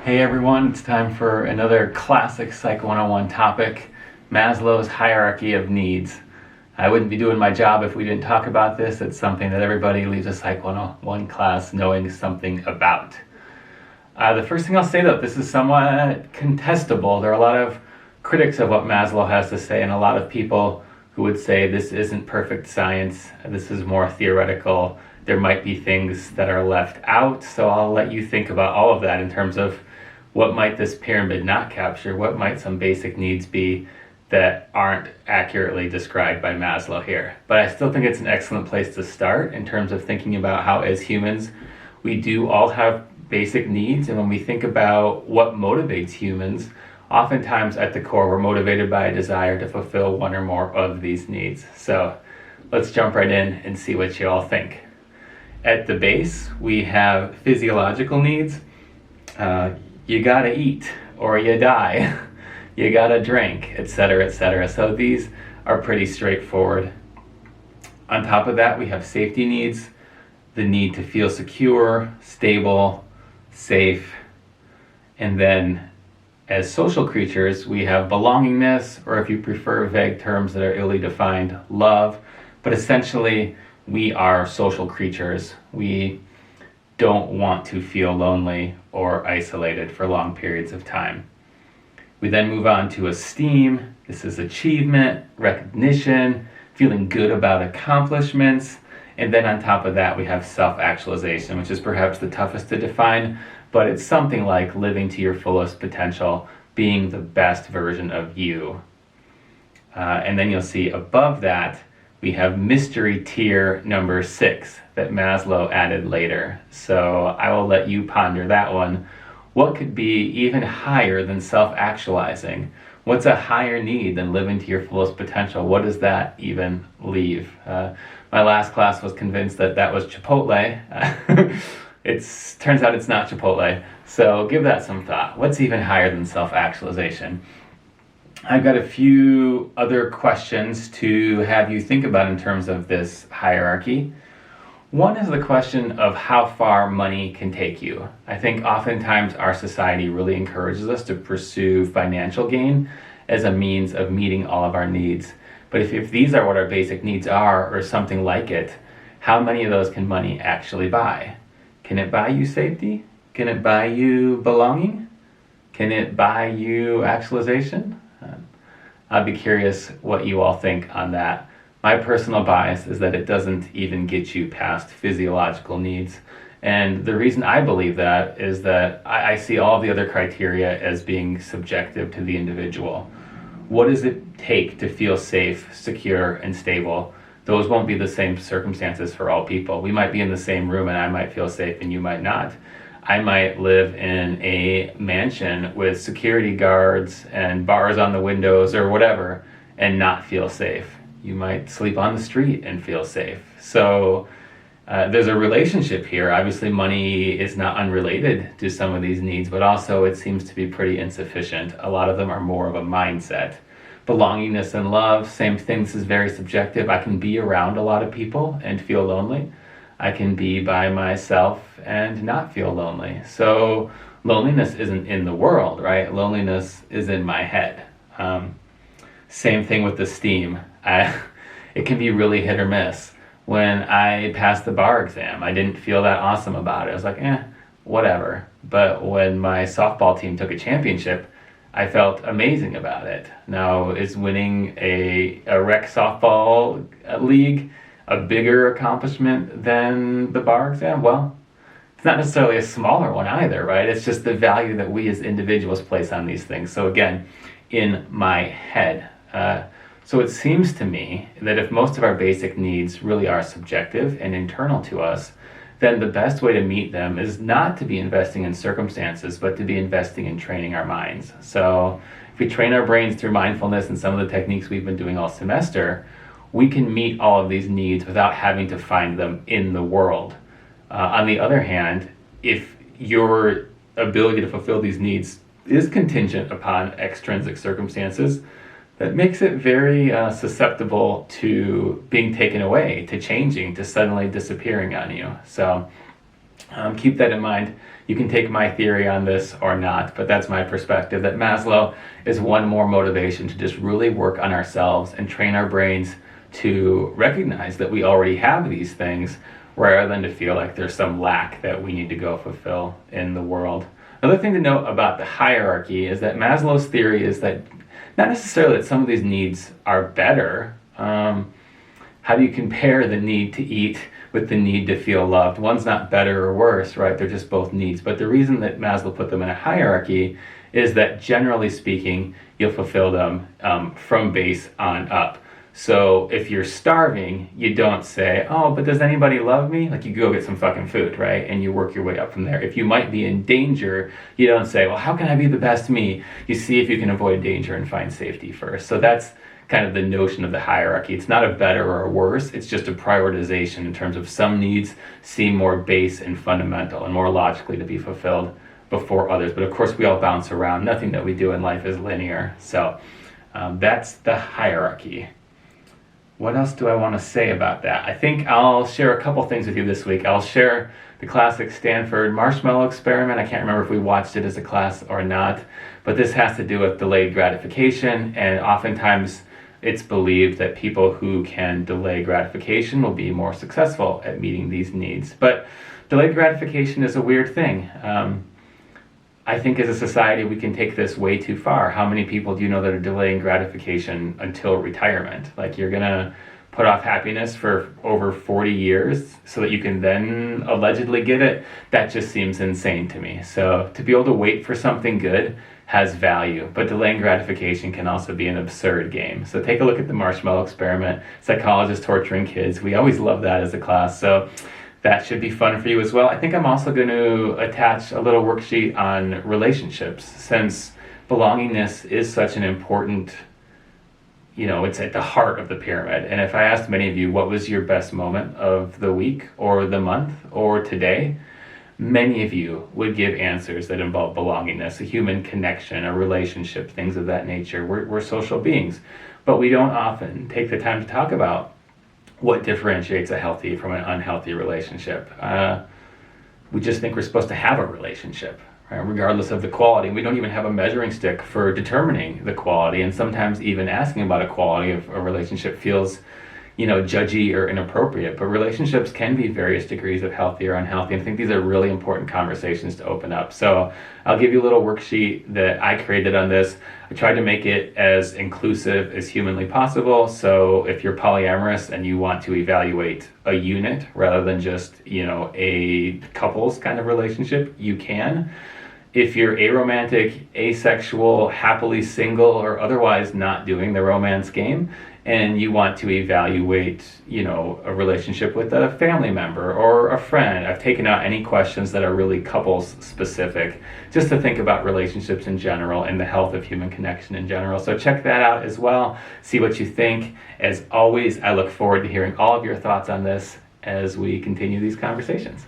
Hey everyone, it's time for another classic Psych 101 topic, Maslow's hierarchy of needs. I wouldn't be doing my job if we didn't talk about this. It's something that everybody leaves a Psych 101 class knowing something about. The first thing I'll say though, this is somewhat contestable. There are a lot of critics of what Maslow has to say and a lot of people who would say this isn't perfect science, this is more theoretical. There might be things that are left out, so I'll let you think about all of that in terms of what might this pyramid not capture, what might some basic needs be that aren't accurately described by Maslow here. But I still think it's an excellent place to start in terms of thinking about how as humans we do all have basic needs, and when we think about what motivates humans, oftentimes at the core we're motivated by a desire to fulfill one or more of these needs. So let's jump right in and see what you all think. At the base, we have physiological needs. You gotta eat or you die. You gotta drink, etc., etc. So these are pretty straightforward. On top of that, we have safety needs, the need to feel secure, stable, safe. And then as social creatures, we have belongingness, or if you prefer vague terms that are illy defined, love. But essentially, we are social creatures. We don't want to feel lonely or isolated for long periods of time. We then move on to esteem. This is achievement, recognition, feeling good about accomplishments. And then on top of that, we have self-actualization, which is perhaps the toughest to define, but it's something like living to your fullest potential, being the best version of you. And then you'll see above that, we have mystery tier number 6 that Maslow added later. So I will let you ponder that one. What could be even higher than self-actualizing? What's a higher need than living to your fullest potential? What does that even leave? My last class was convinced that that was Chipotle. It turns out it's not Chipotle. So give that some thought. What's even higher than self-actualization? I've got a few other questions to have you think about in terms of this hierarchy. One is the question of how far money can take you. I think oftentimes our society really encourages us to pursue financial gain as a means of meeting all of our needs. But if these are what our basic needs are, or something like it, how many of those can money actually buy? Can it buy you safety? Can it buy you belonging? Can it buy you actualization? I'd be curious what you all think on that. My personal bias is that it doesn't even get you past physiological needs. And the reason I believe that is that I see all the other criteria as being subjective to the individual. What does it take to feel safe, secure, and stable? Those won't be the same circumstances for all people. We might be in the same room and I might feel safe and you might not. I might live in a mansion with security guards and bars on the windows or whatever and not feel safe. You might sleep on the street and feel safe. So there's a relationship here. Obviously money is not unrelated to some of these needs, but also it seems to be pretty insufficient. A lot of them are more of a mindset. Belongingness and love, same thing. This is very subjective. I can be around a lot of people and feel lonely. I can be by myself and not feel lonely. So loneliness isn't in the world, right? Loneliness is in my head. Same thing with esteem. It can be really hit or miss. When I passed the bar exam, I didn't feel that awesome about it. I was like, whatever. But when my softball team took a championship, I felt amazing about it. Now, is winning a rec softball league a bigger accomplishment than the bar exam? Well, it's not necessarily a smaller one either, right? It's just the value that we as individuals place on these things. So again, in my head. So it seems to me that if most of our basic needs really are subjective and internal to us, then the best way to meet them is not to be investing in circumstances, but to be investing in training our minds. So if we train our brains through mindfulness and some of the techniques we've been doing all semester, we can meet all of these needs without having to find them in the world. On the other hand, if your ability to fulfill these needs is contingent upon extrinsic circumstances, that makes it very susceptible to being taken away, to changing, to suddenly disappearing on you. So Keep that in mind. You can take my theory on this or not, but that's my perspective, that Maslow is one more motivation to just really work on ourselves and train our brains to recognize that we already have these things, rather than to feel like there's some lack that we need to go fulfill in the world. Another thing to note about the hierarchy is that Maslow's theory is that not necessarily that some of these needs are better. How do you compare the need to eat with the need to feel loved? One's not better or worse, right? They're just both needs. But the reason that Maslow put them in a hierarchy is that generally speaking, you'll fulfill them from base on up. So if you're starving, you don't say, oh, but does anybody love me? Like, you go get some fucking food, right? And you work your way up from there. If you might be in danger, you don't say, well, how can I be the best me? You see if you can avoid danger and find safety first. So that's kind of the notion of the hierarchy. It's not a better or a worse, it's just a prioritization in terms of some needs seem more base and fundamental and more logically to be fulfilled before others. But of course, we all bounce around. Nothing that we do in life is linear. So that's the hierarchy. What else do I want to say about that? I think I'll share a couple things with you this week. I'll share the classic Stanford marshmallow experiment. I can't remember if we watched it as a class or not, but this has to do with delayed gratification, and oftentimes it's believed that people who can delay gratification will be more successful at meeting these needs. But delayed gratification is a weird thing. I think as a society we can take this way too far. How many people do you know that are delaying gratification until retirement? Like, you're gonna put off happiness for over 40 years so that you can then allegedly get it? That just seems insane to me. So to be able to wait for something good has value, but delaying gratification can also be an absurd game. So take a look at the marshmallow experiment, psychologists torturing kids. We always love that as a class. So that should be fun for you as well. I think I'm also going to attach a little worksheet on relationships, since belongingness is such an important, it's at the heart of the pyramid. And if I asked many of you, what was your best moment of the week or the month or today? Many of you would give answers that involve belongingness, a human connection, a relationship, things of that nature. We're social beings, but we don't often take the time to talk about what differentiates a healthy from an unhealthy relationship. We just think we're supposed to have a relationship, right, regardless of the quality. We don't even have a measuring stick for determining the quality, and sometimes even asking about a quality of a relationship feels judgy or inappropriate. But relationships can be various degrees of healthy or unhealthy. And I think these are really important conversations to open up. So I'll give you a little worksheet that I created on this. I tried to make it as inclusive as humanly possible. So if you're polyamorous and you want to evaluate a unit rather than just, a couples kind of relationship, you can. If you're aromantic, asexual, happily single, or otherwise not doing the romance game, and you want to evaluate, a relationship with a family member or a friend, I've taken out any questions that are really couples specific, just to think about relationships in general and the health of human connection in general. So check that out as well. See what you think. As always, I look forward to hearing all of your thoughts on this as we continue these conversations.